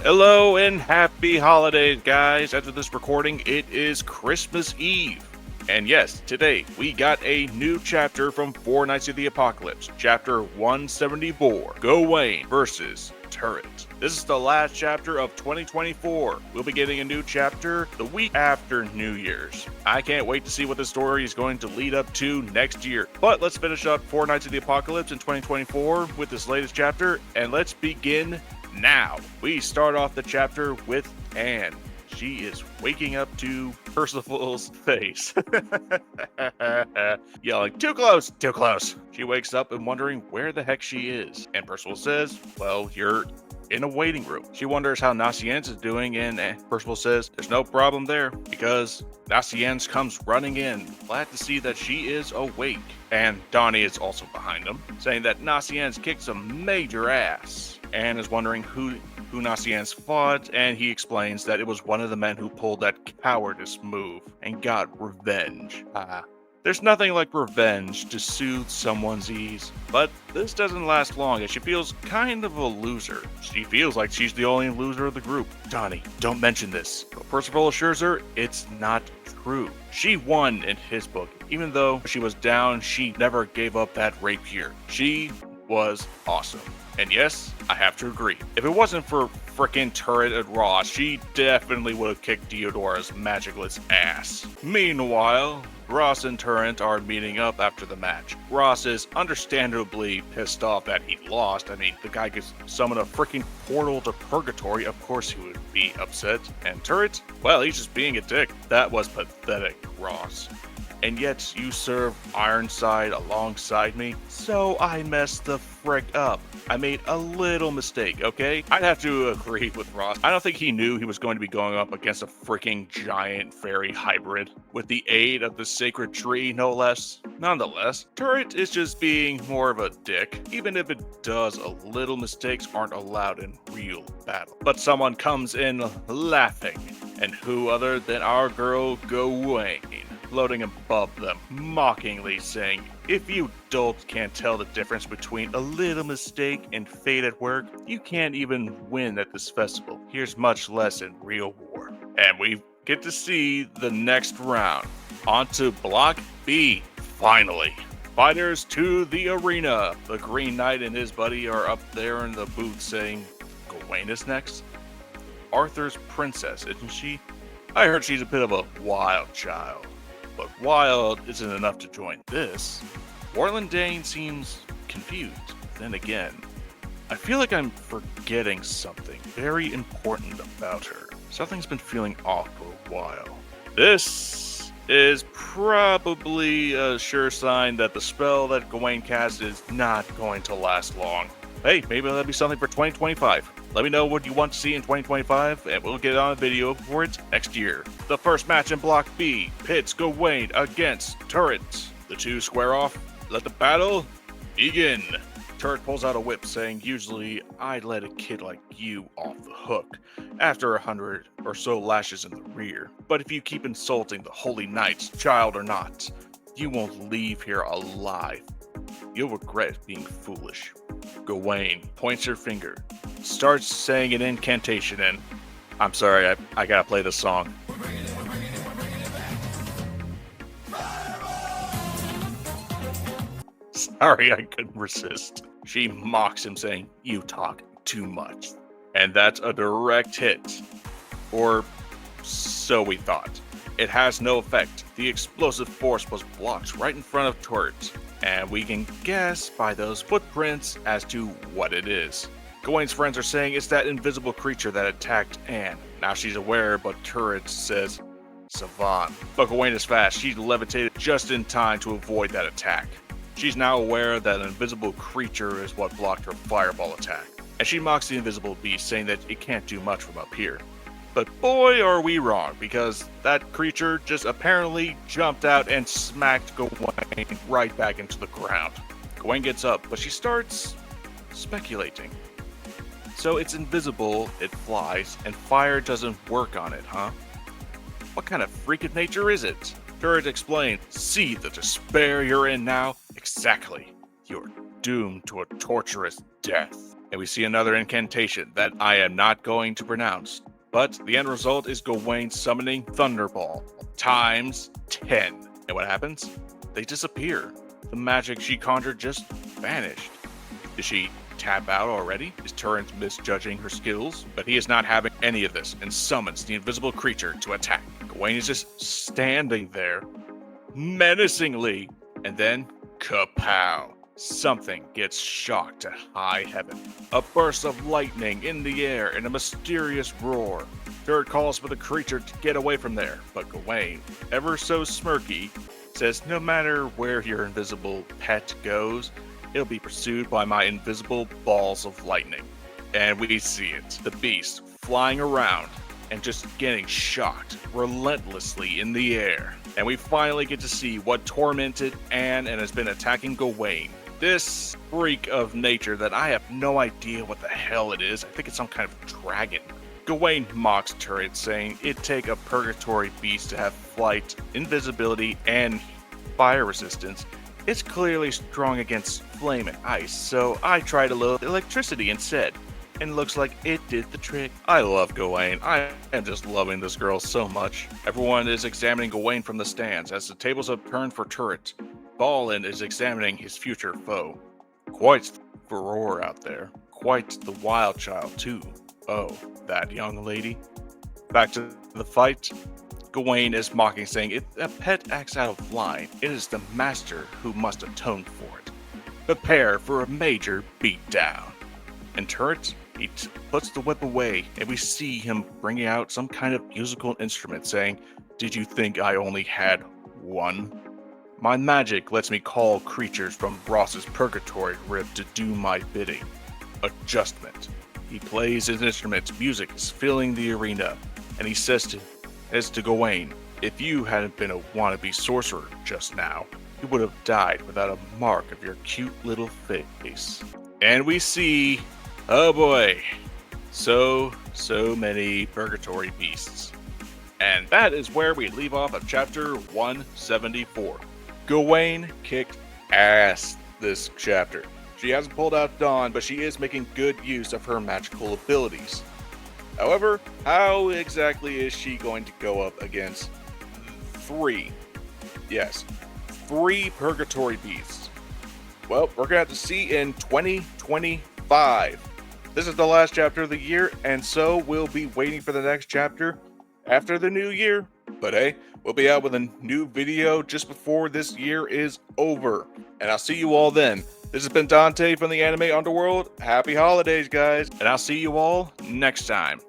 Hello and happy holidays, guys. After this recording, it is Christmas Eve. And yes, today we got a new chapter from Four Knights of the Apocalypse, chapter 174, Gawain versus Turret. This is the last chapter of 2024. We'll be getting a new chapter the week after New Year's. I can't wait to see what the story is going to lead up to next year. But let's finish up Four Knights of the Apocalypse in 2024 with this latest chapter, and let's begin now. We start off the chapter with Anne. She is waking up to Percival's face. Yelling, "Too close, too close." She wakes up and wondering where the heck she is. And Percival says, "Well, you're in a waiting room." She wonders how 𝐿𝐮𝐬𝐽 is doing, and Percival says, "There's no problem there, because 𝐿𝐮𝐬𝐽 comes running in, glad to see that she is awake." And Donnie is also behind him, saying that 𝐿𝐮𝐬𝐽 kicked some major ass. Anne is wondering who 𝐿𝐮𝐬𝐽 fought, and he explains that it was one of the men who pulled that cowardice move and got revenge. There's nothing like revenge to soothe someone's ease, but this doesn't last long as she feels kind of a loser. She feels like she's the only loser of the group. "Donnie, don't mention this." But Percival assures her it's not true. She won in his book. Even though she was down, she never gave up that rapier. She was awesome. And yes, I have to agree. If it wasn't for frickin' Turret and Ross, she definitely would have kicked Theodora's magicless ass. Meanwhile, Ross and Turret are meeting up after the match. Ross is understandably pissed off that he lost. I mean, the guy could summon a freaking portal to purgatory. Of course he would be upset. And Turret? Well, he's just being a dick. That was pathetic, Ross. "And yet you serve Ironside alongside me, so I messed the frick up. I made a little mistake, okay?" I'd have to agree with Ross. I don't think he knew he was going to be going up against a freaking giant fairy hybrid, with the aid of the sacred tree, no less. Nonetheless, Turret is just being more of a dick. Even if it does, a little mistakes aren't allowed in real battle. But someone comes in laughing, and who other than our girl Gawain, floating above them, mockingly saying, "If you dolts can't tell the difference between a little mistake and fate at work, you can't even win at this festival. Here's much less in real war." And we get to see the next round. On to Block B, finally. Fighters to the arena. The Green Knight and his buddy are up there in the booth saying, "Gawain is next? Arthur's princess, isn't she? I heard she's a bit of a wild child." But wild isn't enough to join this. Warland Dane seems confused. Then again, I feel like I'm forgetting something very important about her. Something's been feeling off for a while. This is probably a sure sign that the spell that Gawain cast is not going to last long. Hey, maybe that'll be something for 2025. Let me know what you want to see in 2025, and we'll get on a video for it next year. The first match in Block B pits Gawain against Turret. The two square off. Let the battle begin. Turret pulls out a whip saying, "Usually I'd let a kid like you off the hook after 100 or so lashes in the rear. But if you keep insulting the Holy Knights, child or not, you won't leave here alive. You'll regret being foolish." Gawain points her finger, starts saying an incantation, and I'm sorry, I gotta play this song. Sorry, I couldn't resist. She mocks him, saying, "You talk too much." And that's a direct hit. Or so we thought. It has no effect. The explosive force was blocked right in front of Turret, and we can guess by those footprints as to what it is. Gawain's friends are saying it's that invisible creature that attacked Anne. Now she's aware, but Turret says, "Savan." But Gawain is fast. She levitated just in time to avoid that attack. She's now aware that an invisible creature is what blocked her fireball attack. And she mocks the invisible beast, saying that it can't do much from up here. But boy, are we wrong, because that creature just apparently jumped out and smacked Gawain right back into the ground. Gawain gets up, but she starts speculating. So it's invisible, it flies, and fire doesn't work on it, huh? What kind of freak of nature is it? Turret explained, "See the despair you're in now? Exactly. You're doomed to a torturous death." And we see another incantation that I am not going to pronounce. But the end result is Gawain summoning Thunderball times 10. And what happens? They disappear. The magic she conjured just vanished. Did she tap out already? Is Torrent misjudging her skills? But he is not having any of this and summons the invisible creature to attack. Gawain is just standing there, menacingly. And then, kapow! Something gets shocked to high heaven. A burst of lightning in the air and a mysterious roar. Turret calls for the creature to get away from there, but Gawain, ever so smirky, says no matter where your invisible pet goes, it'll be pursued by my invisible balls of lightning. And we see it, the beast flying around and just getting shocked relentlessly in the air. And we finally get to see what tormented Anne and has been attacking Gawain. This freak of nature that I have no idea what the hell it is. I think it's some kind of dragon. Gawain mocks Turret, saying it'd take a purgatory beast to have flight, invisibility, and fire resistance. It's clearly strong against flame and ice, so I tried a little electricity instead. And looks like it did the trick. I love Gawain. I am just loving this girl so much. Everyone is examining Gawain from the stands as the tables have turned for Turret. Balin is examining his future foe. Quite the furore out there. Quite the wild child too. Oh, that young lady. Back to the fight. Gawain is mocking, saying if a pet acts out of line, it is the master who must atone for it. Prepare for a major beatdown. And Turret, he puts the whip away, and we see him bringing out some kind of musical instrument, saying, "Did you think I only had one? My magic lets me call creatures from Ross's purgatory rib to do my bidding." Adjustment. He plays his instrument, music is filling the arena, and he says to Gawain, if you hadn't been a wannabe sorcerer just now, you would have died without a mark of your cute little face. And we see, oh boy, so many purgatory beasts. And that is where we leave off of chapter 174. Gawain kicked ass this chapter. She hasn't pulled out Dawn, but she is making good use of her magical abilities. However, how exactly is she going to go up against three purgatory beasts? Well, we're going to have to see in 2025. This is the last chapter of the year, and so we'll be waiting for the next chapter after the new year. But hey, we'll be out with a new video just before this year is over. And I'll see you all then. This has been Dante from the Anime Underworld. Happy holidays, guys. And I'll see you all next time.